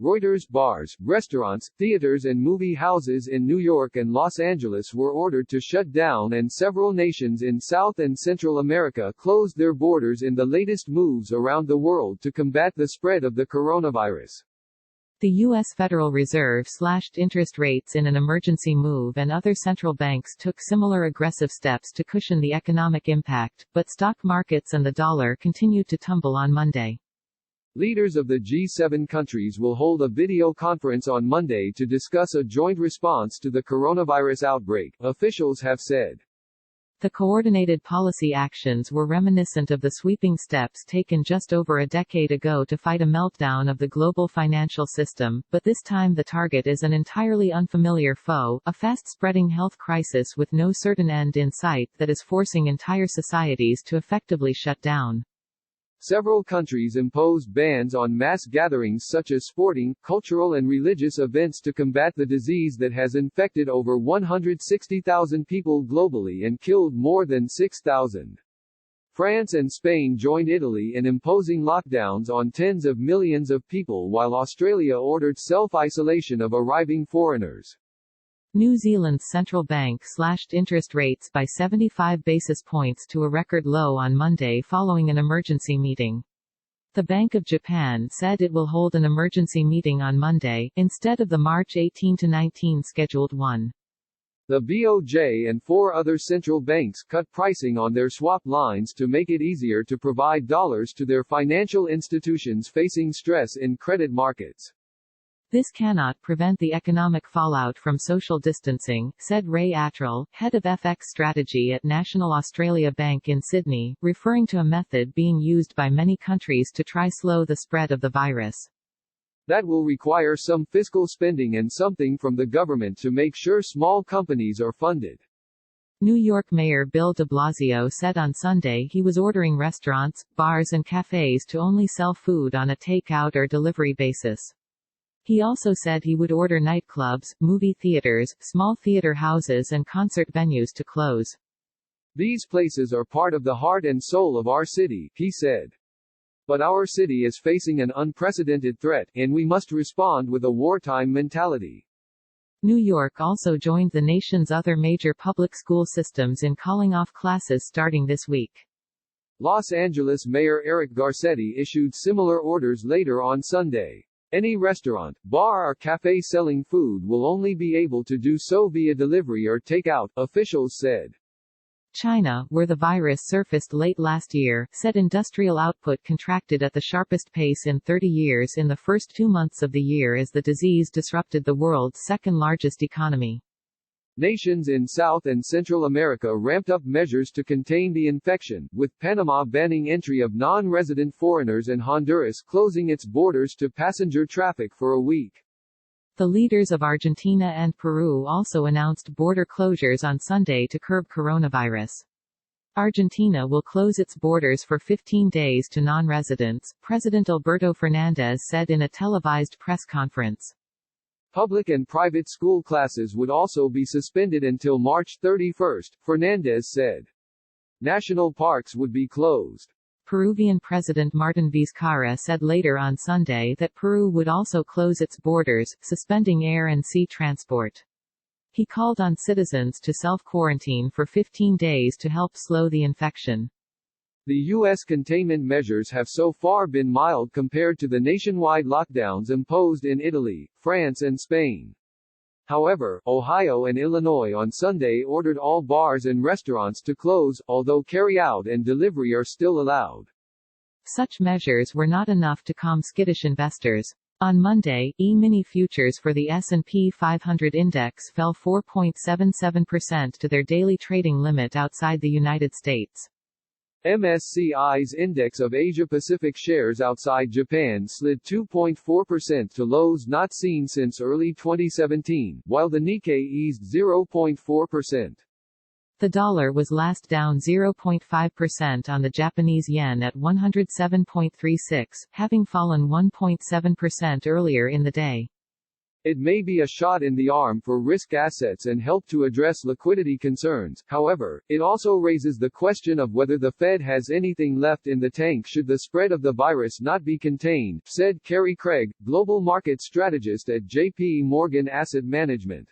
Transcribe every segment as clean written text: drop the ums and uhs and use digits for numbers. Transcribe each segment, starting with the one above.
Reuters. Bars, restaurants, theaters and movie houses in New York and Los Angeles were ordered to shut down, and several nations in South and Central America closed their borders in the latest moves around the world to combat the spread of the coronavirus. The U.S. Federal Reserve slashed interest rates in an emergency move, and other central banks took similar aggressive steps to cushion the economic impact, but stock markets and the dollar continued to tumble on Monday. Leaders of the G7 countries will hold a video conference on Monday to discuss a joint response to the coronavirus outbreak, officials have said. The coordinated policy actions were reminiscent of the sweeping steps taken just over a decade ago to fight a meltdown of the global financial system, but this time the target is an entirely unfamiliar foe, a fast-spreading health crisis with no certain end in sight that is forcing entire societies to effectively shut down. Several countries imposed bans on mass gatherings such as sporting, cultural and religious events to combat the disease that has infected over 160,000 people globally and killed more than 6,000. France and Spain joined Italy in imposing lockdowns on tens of millions of people, while Australia ordered self-isolation of arriving foreigners. New Zealand's central bank slashed interest rates by 75 basis points to a record low on Monday following an emergency meeting. The Bank of Japan said it will hold an emergency meeting on Monday, instead of the March 18–19 scheduled one. The BOJ and 4 other central banks cut pricing on their swap lines to make it easier to provide dollars to their financial institutions facing stress in credit markets. This cannot prevent the economic fallout from social distancing, said Ray Attrell, head of FX strategy at National Australia Bank in Sydney, referring to a method being used by many countries to try slow the spread of the virus. That will require some fiscal spending and something from the government to make sure small companies are funded. New York Mayor Bill de Blasio said on Sunday he was ordering restaurants, bars and cafes to only sell food on a takeout or delivery basis. He also said he would order nightclubs, movie theaters, small theater houses and concert venues to close. These places are part of the heart and soul of our city, he said. But our city is facing an unprecedented threat, and we must respond with a wartime mentality. New York also joined the nation's other major public school systems in calling off classes starting this week. Los Angeles Mayor Eric Garcetti issued similar orders later on Sunday. Any restaurant, bar or cafe selling food will only be able to do so via delivery or takeout, officials said. China, where the virus surfaced late last year, said industrial output contracted at the sharpest pace in 30 years in the first 2 months of the year as the disease disrupted the world's second-largest economy. Nations in South and Central America ramped up measures to contain the infection, with Panama banning entry of non-resident foreigners and Honduras closing its borders to passenger traffic for a week. The leaders of Argentina and Peru also announced border closures on Sunday to curb coronavirus. Argentina will close its borders for 15 days to non-residents, President Alberto Fernandez said in a televised press conference. Public and private school classes would also be suspended until March 31, Fernandez said. National parks would be closed. Peruvian President Martin Vizcarra said later on Sunday that Peru would also close its borders, suspending air and sea transport. He called on citizens to self-quarantine for 15 days to help slow the infection. The U.S. containment measures have so far been mild compared to the nationwide lockdowns imposed in Italy, France and Spain. However, Ohio and Illinois on Sunday ordered all bars and restaurants to close, although carry-out and delivery are still allowed. Such measures were not enough to calm skittish investors. On Monday, E-mini futures for the S&P 500 index fell 4.77% to their daily trading limit outside the United States. MSCI's index of Asia-Pacific shares outside Japan slid 2.4% to lows not seen since early 2017, while the Nikkei eased 0.4%. The dollar was last down 0.5% on the Japanese yen at 107.36, having fallen 1.7% earlier in the day. It may be a shot in the arm for risk assets and help to address liquidity concerns. However, it also raises the question of whether the Fed has anything left in the tank should the spread of the virus not be contained, said Carrie Craig, global market strategist at J.P. Morgan Asset Management.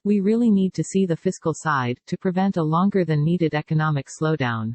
We really need to see the fiscal side, to prevent a longer than needed economic slowdown.